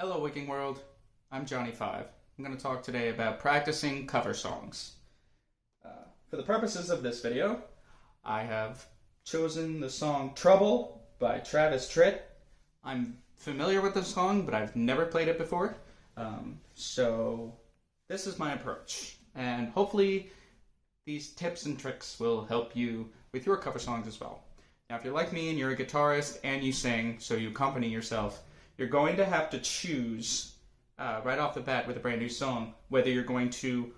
Hello, Wiking World. I'm Johnny5. I'm going to talk today about practicing cover songs. For the purposes of this video, I have chosen the song Trouble by Travis Tritt. I'm familiar with this song, but I've never played it before. So this is my approach. And hopefully these tips and tricks will help you with your cover songs as well. Now, if you're like me and you're a guitarist and you sing, so you accompany yourself, you're going to have to choose right off the bat with a brand new song whether you're going to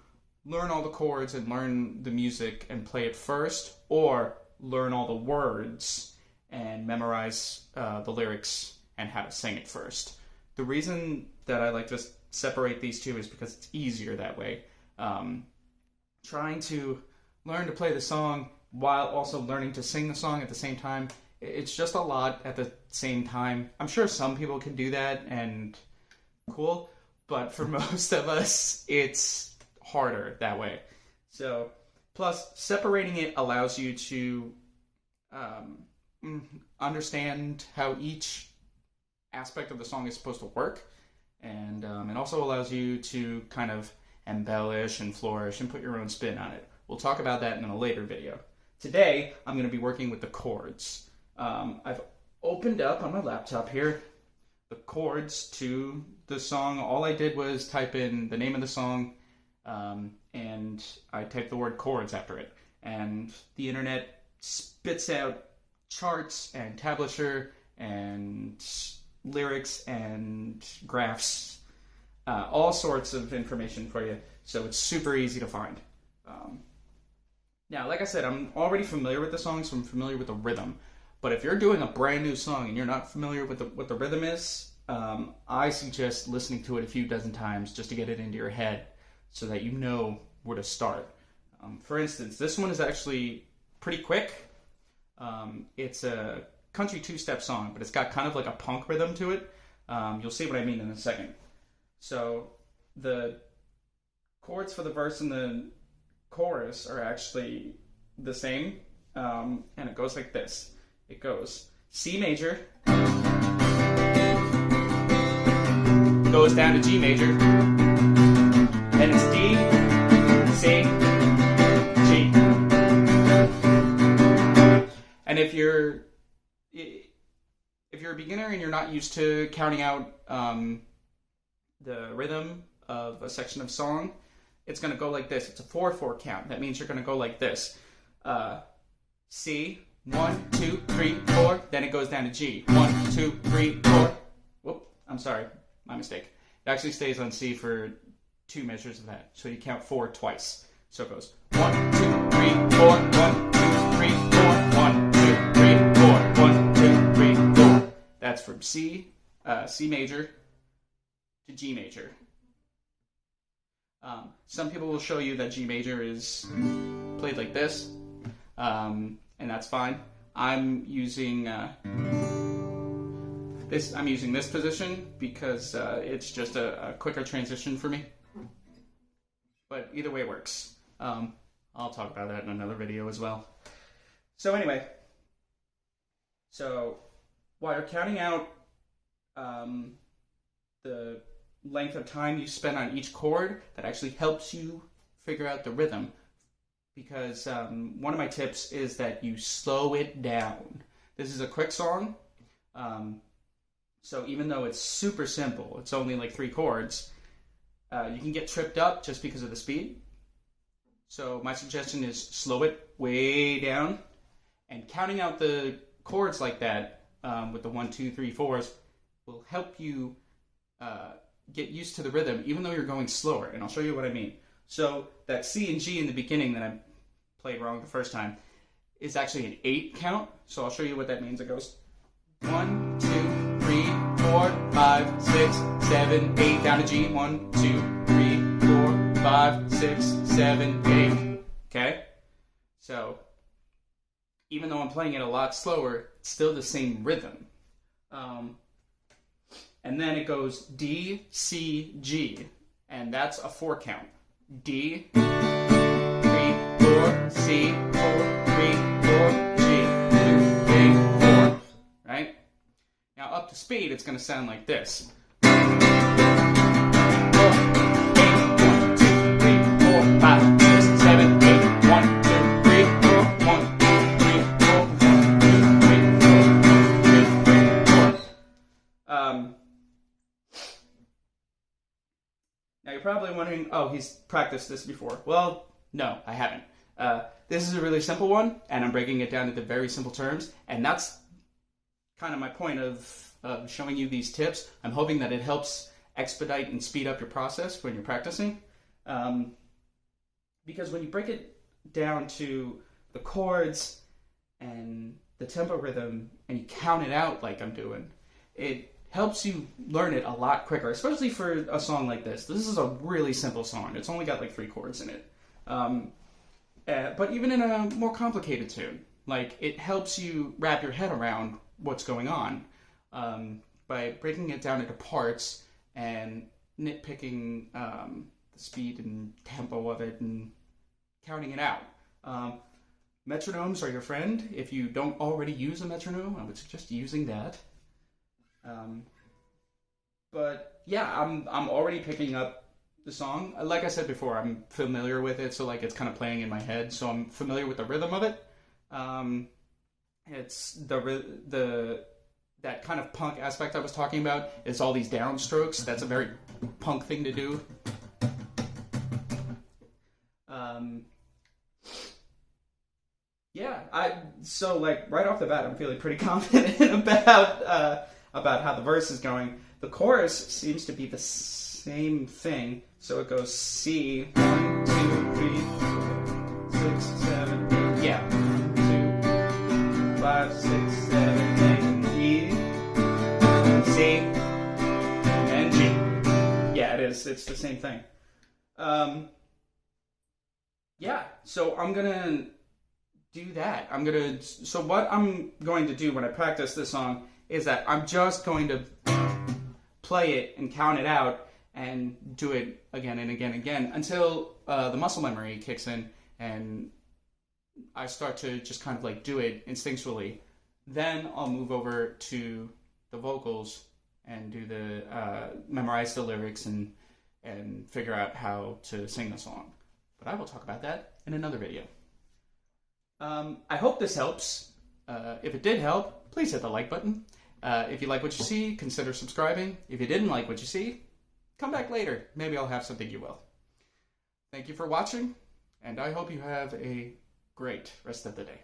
learn all the chords and learn the music and play it first, or learn all the words and memorize the lyrics and how to sing it first. The reason that I like to separate these two is because it's easier that way. Trying to learn to play the song while also learning to sing the song at the same time, it's just a lot at the same time. I'm sure some people can do that and cool, but for most of us, it's harder that way. So, plus, separating it allows you to understand how each aspect of the song is supposed to work, and it also allows you to kind of embellish and flourish and put your own spin on it. We'll talk about that in a later video. Today, I'm going to be working with the chords. I've opened up on my laptop here the chords to the song. All I did was type in the name of the song, and I typed the word chords after it. And the internet spits out charts and tablature and lyrics and graphs, all sorts of information for you. So it's super easy to find. Now, like I said, I'm already familiar with the song, so I'm familiar with the rhythm. But if you're doing a brand new song and you're not familiar with what the rhythm is, I suggest listening to it a few dozen times just to get it into your head so that you know where to start. For instance, this one is actually pretty quick. It's a country two-step song, but it's got kind of like a punk rhythm to it. You'll see what I mean in a second. So the chords for the verse and the chorus are actually the same, and it goes like this. It goes C major, goes down to G major, then it's D, C, G. And if you're a beginner and you're not used to counting out the rhythm of a section of song, it's going to go like this. It's a 4/4 count. That means you're going to go like this. C, 1, 2, 3, 4. Then it goes down to G. 1, 2, 3, 4. Whoop, I'm sorry. My mistake. It actually stays on C for 2 measures of that. So you count 4 twice. So it goes 1, 2, 3, 4. 1, 2, 3, 4. 1, 2, 3, 4. 1, 2, 3, 4. That's from C major to G major. Some people will show you that G major is played like this, and that's fine. I'm using this position because it's just a quicker transition for me. But either way works. I'll talk about that in another video as well. So anyway, while you're counting out the length of time you spend on each chord, that actually helps you figure out the rhythm, because one of my tips is that you slow it down. This is a quick song, so even though it's super simple, it's only like 3 chords, you can get tripped up just because of the speed. So my suggestion is slow it way down, and counting out the chords like that with the 1, 2, 3, 4s will help you get used to the rhythm, even though you're going slower, and I'll show you what I mean. So that C and G in the beginning that I played wrong the first time is actually an 8 count, so I'll show you what that means. It goes 1, 2, 3, 4, 5, 6, 7, 8, down to G, 1, 2, 3, 4, 5, 6, 7, 8, okay? So, even though I'm playing it a lot slower, it's still the same rhythm. And then it goes D, C, G, and that's a 4 count. D, 3, 4, C, 4, 3, 4, G, 2, 8, 4. Right? Now up to speed, it's going to sound like this. 1, Now you're probably wondering, oh, he's practiced this before. Well, no, I haven't. This is a really simple one, and I'm breaking it down into very simple terms, and that's kind of my point of showing you these tips. I'm hoping that it helps expedite and speed up your process when you're practicing. Because when you break it down to the chords and the tempo rhythm, and you count it out like I'm doing, it helps you learn it a lot quicker, especially for a song like this. This is a really simple song. It's only got like 3 chords in it. But even in a more complicated tune, like, it helps you wrap your head around what's going on by breaking it down into parts and nitpicking the speed and tempo of it and counting it out. Metronomes are your friend. If you don't already use a metronome, I would suggest using that. But yeah, I'm already picking up the song. Like I said before, I'm familiar with it, so like it's kind of playing in my head, so I'm familiar with the rhythm of it. It's that kind of punk aspect I was talking about. It's all these downstrokes. That's a very punk thing to do. So like right off the bat, I'm feeling pretty confident about how the verse is going. The chorus seems to be the same thing, so it goes C 1, 2, 3, 4, 6, 7, 8. Yeah, 1, 2, 5, 6, 7, 8. E, C, and G. Yeah, it is. It's the same thing. Yeah, so I'm gonna do that. So what I'm going to do when I practice this song is that I'm just going to play it and count it out and do it again and again and again until the muscle memory kicks in and I start to just kind of like do it instinctually. Then I'll move over to the vocals and do memorize the lyrics and figure out how to sing the song. But I will talk about that in another video. I hope this helps. If it did help, please hit the like button. If you like what you see, consider subscribing. If you didn't like what you see, come back later. Maybe I'll have something you will. Thank you for watching, and I hope you have a great rest of the day.